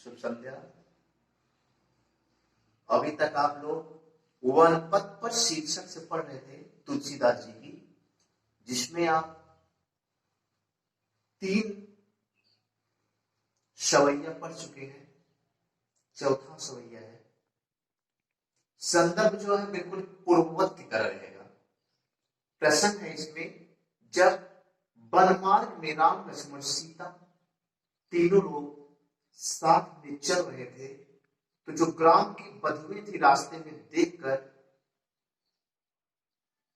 शुभ संध्या। अभी तक आप लोग वनपथ पर शीर्षक से पढ़ रहे थे तुलसीदास जी की, जिसमें आप 3 सवैया पढ़ चुके हैं। चौथा सवैया है। संदर्भ जो है बिल्कुल पूर्ववत की तरह रहेगा। प्रसंग है इसमें, जब वनमार्ग में राम लक्ष्मण सीता तीनों लोग साथ में चल रहे थे, तो जो ग्राम की बधुएं थी रास्ते में देखकर,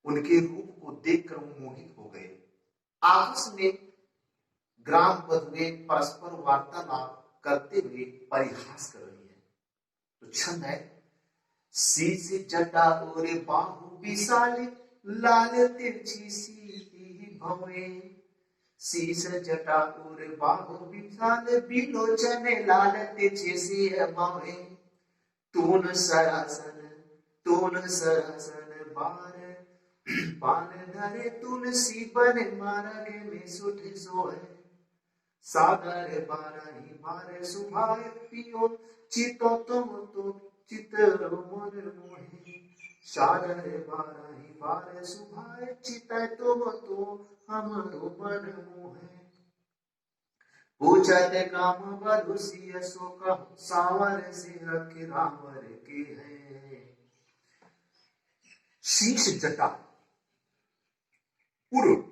उनके रूप को देखकर वो मोहित हो गए। आपस में ग्राम बधुएं परस्पर वार्तालाप करते हुए परिहास कर रही है। तो छंद है, शीश जटा और बाहु विशाल लाल तिरछी सी भवें। शीश जटा और बाहु विशाल बिलोचन लाल तिरछी सी भवें। तून सरासन बार पान धरे तुलसी बन मार्ग में सुठ सोए। सागर बारही बार सुभाए पियो चितो तुम तो चितर मन मोहि। सागर बारही बार सुभाए चितै तुम तो हमरो मन मोहे। पूछत काम बधु सिय सो कहु सावर से रखि रावर के है। शीश जटा पूर्व,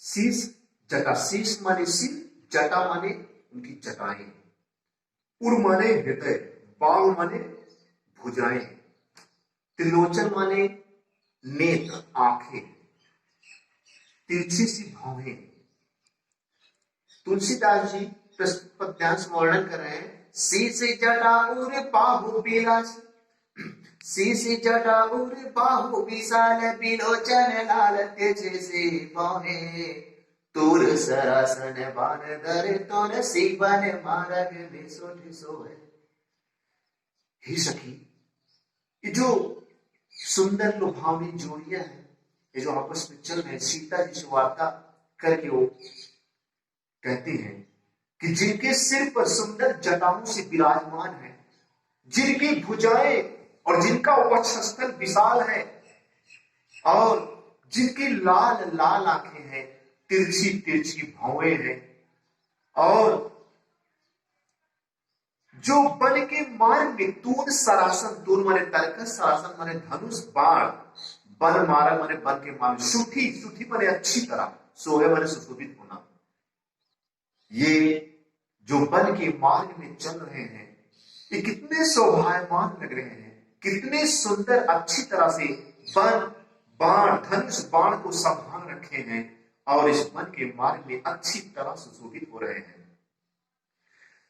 शीश जटा, शीश माने सिर, जटा माने उनकी जटाएं, उर माने हृदय, बाहु माने भुजाएं, त्रिलोचन माने नेत्र आंखें, तिरछी सी भौहें। तुलसीदास जी प्रस्तुत पद्यांश में वर्णन कर रहे हैं। शीश जटा उर बाहु बिलास, शीश जटा उर बाहु विशाल बिलोचन लाल तेजसे भौहें। तूर सरासन बान धरे तुलसी बन मार्ग में सुठ सोए। हे सखी, ये जो सुंदर लुभावनी जोड़ियां हैं, ये जो आपस में चल रहे, सीता जी से वार्ता करके वो कहते हैं कि जिनके सिर पर सुंदर जटाओं से विराजमान है, जिनकी भुजाएं और जिनका वक्षस्थल विशाल है, और जिनकी लाल लाल आंखें हैं, तिरछी तिरछी भौवें हैं, और जो बन के मार्ग में तून सरासन, तून माने तरकस, सरासन माने धनुष बाण, बन मार्ग माने बन के मार्ग, सुठी, सुठी माने अच्छी तरह, सोहे माने सुशोभित होना। ये जो बन के मार्ग में चल रहे हैं, ये कितने शोभायमान लग रहे हैं, कितने सुंदर अच्छी तरह से बन बाण, धनुष बाण को संभाल रखे हैं, और इस वन के मार्ग में अच्छी तरह सुशोभित हो रहे हैं।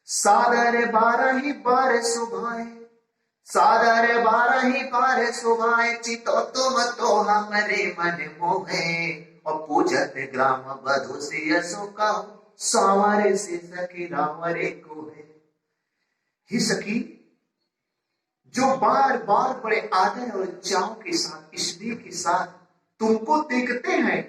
सादर बारही बार सुभाए, सादर बारही बार सुभाए चितो तुम तो हमरे मन मोहे। और पूजत ग्राम बधु से सो कहु सावर से सखी रावरे को है। ही सखी, जो बार बार बड़े आदर और चाव के साथ, स्नेह के साथ तुमको देखते हैं,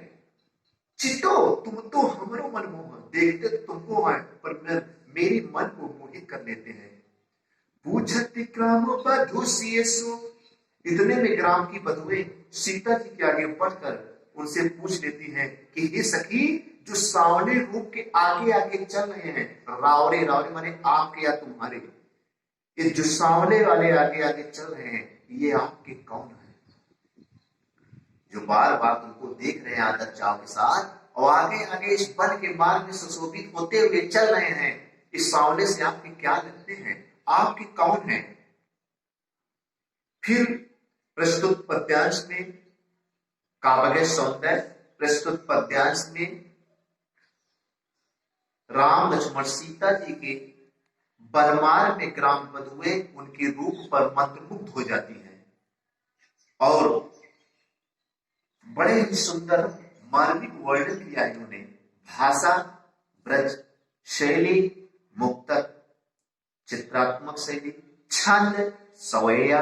चितो तुम तो हमरो मन मोह, देखते तो तुमको है, पर मेरे मन को मोहित कर लेते हैं। पूछत ग्राम बधु सिय सो, इतने में ग्राम की बधुएं सीता जी के आगे बढ़कर उनसे पूछ लेती हैं कि हे सखी, जो सांवले रूप के आगे आगे चल रहे हैं, रावरे, रावरे माने आपके या तुम्हारे, ये जो सांवले वाले आगे आगे चल रहे हैं, ये आपके कौन है, जो बार बार तुमको देख रहे हैं आदर चाव के साथ, और आगे आगे इस वन के मार्ग में सुशोभित होते हुए चल रहे हैं, इस सांवले से आपके क्या लगते हैं, आपके कौन है। फिर प्रस्तुत पद्यांश में काव्य सौंदर्य, प्रस्तुत पद्यांश में राम लक्ष्मण सीता जी के बनमार्ग में ग्राम बधुएं उनके रूप पर मंत्रमुग्ध हो जाती हैं, और बड़े ही सुंदर मार्मिक वर्णन किया इन्होंने। भाषा ब्रज शैली, मुक्तक चित्रात्मक शैली, छंद सवैया,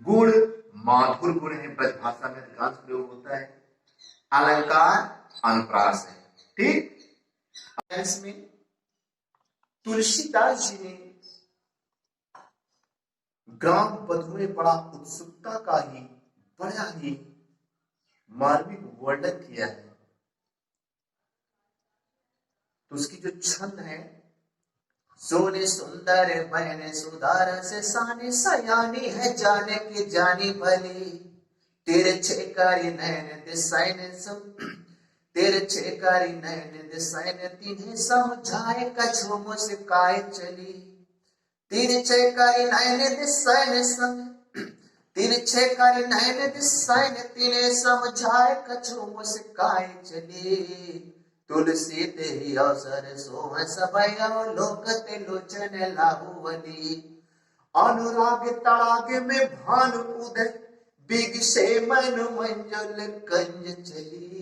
गुण माधुर गुण है, ब्रज भाषा में अधिकांश प्रयोग होता है, अलंकार अनुप्रास है। ठीक, इसमें तुलसीदास जी ने ग्राम बधू में बड़ा उत्सुकता का ही बड़ा ही मार्मिक वर्णन किया है। तो उसकी जो छंद है, सोने सुंदर बहने सुधार से साने सयानी है जाने की जानी भली, तेरे छेकारी नैन दिसाइन तेरे छेकारी नैन दिसाइन तिन्हें समझाए कछु मुस्काए चली, तीन छेकारी नैन दिसाइन संग तीन छेकारी नैन दिसाइन तिन्हें समझाए कछु मुस्काए चली, तुलसी ते ही अवसर सोह सबया लोकते लोचन लाहुवली, अनुराग तड़ाग में भान उदय बिग से मन मंजल कंज चली।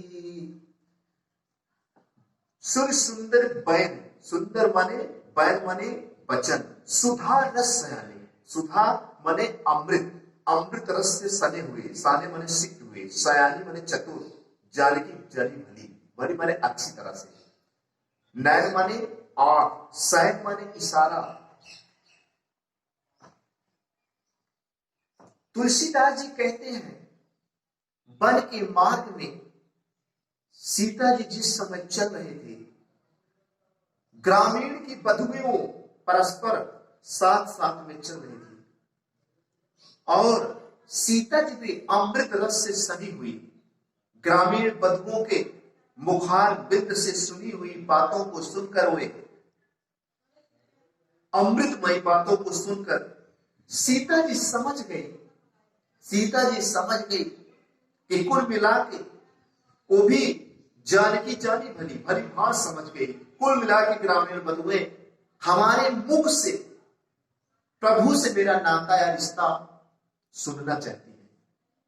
सुर सुंदर बैन, सुंदर माने बैन माने वचन, सुधा रस सयाने, सुधा माने अमृत, अमृत रस से सने हुए, साने माने सिक्त हुए, सयानी माने चतुर, जानकी जली भली, भली माने अच्छी तरह से, नैन माने आंख, सैन माने इशारा। तुलसीदास जी कहते हैं वन के मार्ग में सीता जी जिस समय चल रहे थे, ग्रामीण की बधुएं परस्पर साथ साथ में चल रही थी और सीता जी भी अमृत रस से सनी हुई, ग्रामीण बधुओं के मुखार बिंद से सुनी हुई बातों को सुनकर, वे अमृतमयी बातों को सुनकर सीता जी समझ गई, सीता जी समझ गई कि कुल मिला के वो भी जानकी जानी भली, भली भांति समझ गई, कुल मिला के ग्रामीण बधुएं हमारे मुख से प्रभु से मेरा नाता या रिश्ता सुनना चाहती है,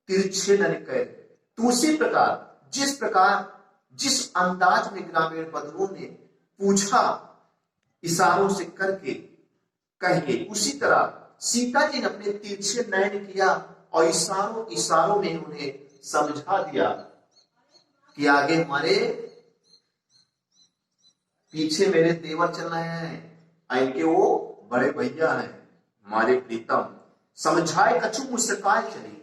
तिरछे न कहे। तो उसी प्रकार जिस अंदाज में ग्रामीण बधुओं ने पूछा इशारों से करके कहिए, उसी तरह सीता जी ने अपने तिरछे नयन किया और इशारों में उन्हें समझा दिया कि आगे हमारे पीछे मेरे देवर चल रहे हैं, इनके वो बड़े भैया हैं हमारे प्रीतम, समझाए कछु मुस्काए चली,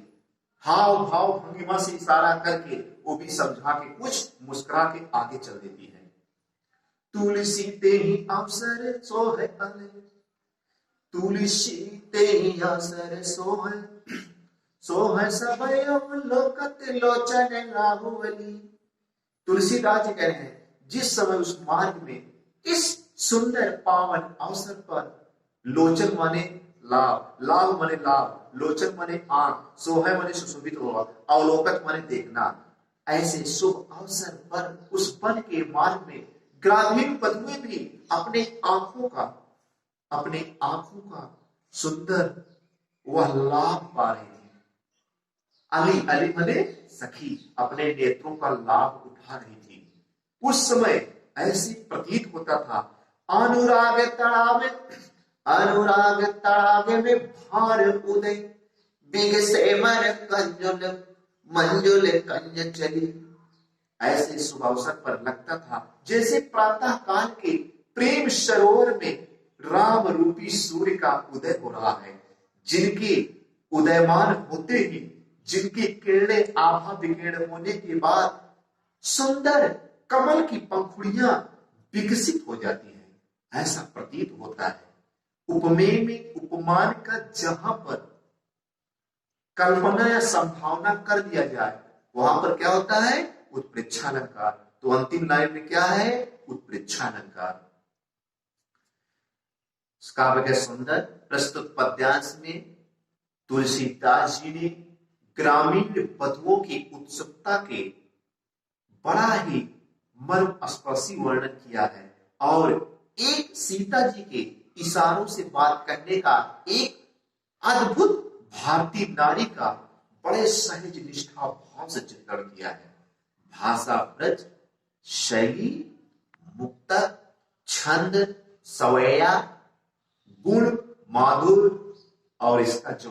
हाव भाव भंगिमा से इशारा करके वो भी समझा के कुछ मुस्कुरा के आगे चल देती है। तुलसी ते ही अवसर सोहे अले, तुलसी ते ही अवसर सोहे सबयो लोकत लोचन लाहुवली। तुलसीदास जी कह रहे हैं जिस समय उस मार्ग में इस सुंदर पावन अवसर पर, लोचन माने लाभ, लाभ माने लाभ, लोचन माने आंख, सोहे माने सुशोभित हुआ, अवलोकत माने देखना, ऐसे शुभ अवसर पर उस वन के मार्ग में ग्रामीण बधुएं भी अपने आंखों का सुंदर वह लाभ पा रही थी। अली अली माने सखी, अपने नेत्रों का लाभ उठा रही थी। उस समय ऐसी प्रतीत होता था अनुराग तड़ाव में भार उदय बिग से मन मंजुल कंज चली। ऐसे शुभ अवसर पर लगता था जैसे प्रातः काल के प्रेम सरोवर में राम रूपी सूर्य का उदय हो रहा है, जिनके उदयमान होते ही जिनकी किरणें आभा विकीर्ण होने के बाद सुंदर कमल की पंखुड़ियां विकसित हो जाती हैं, ऐसा प्रतीत होता है। उपमेय में उपमान का जहां पर कल्पना या संभावना कर दिया जाए वहां पर क्या होता है, उत्प्रेक्षालंकार। तो अंतिम लाइन में क्या है, उत्प्रेक्षालंकार। काव्य के सुंदर प्रस्तुत पद्यांश में तुलसीदास जी ने ग्रामीण बधुओं की उत्सुकता के बड़ा ही मर्म स्पर्शी वर्णन किया है और एक सीता जी के इशारों से बात करने का एक अद्भुत भारतीय नारी का बड़े सहज निष्ठा भाव से चित्रण किया है। भाषा ब्रज, शैली मुक्ता, छंद सवैया, गुण माधुर और इसका जो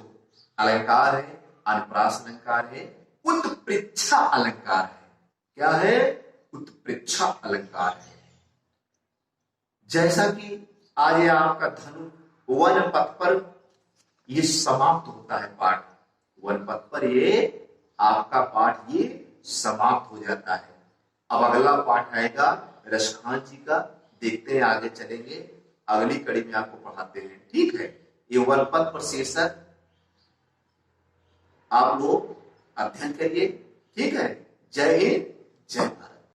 अलंकार है, अनुप्रास अलंकार है, उत्प्रेक्षा अलंकार है। क्या है, उत्प्रेक्षा अलंकार है। जैसा कि आज ये आपका धनु वन पथ पर ये समाप्त होता है पाठ। वन पथ पर ये आपका पाठ ये समाप्त हो जाता है। अब अगला पाठ आएगा रसखान जी का, देखते हैं आगे चलेंगे, अगली कड़ी में आपको पढ़ाते हैं, ठीक है। ये वन पथ पर शीर्षक आप लोग अध्ययन करिए, ठीक है। जय हिंद, जय भारत।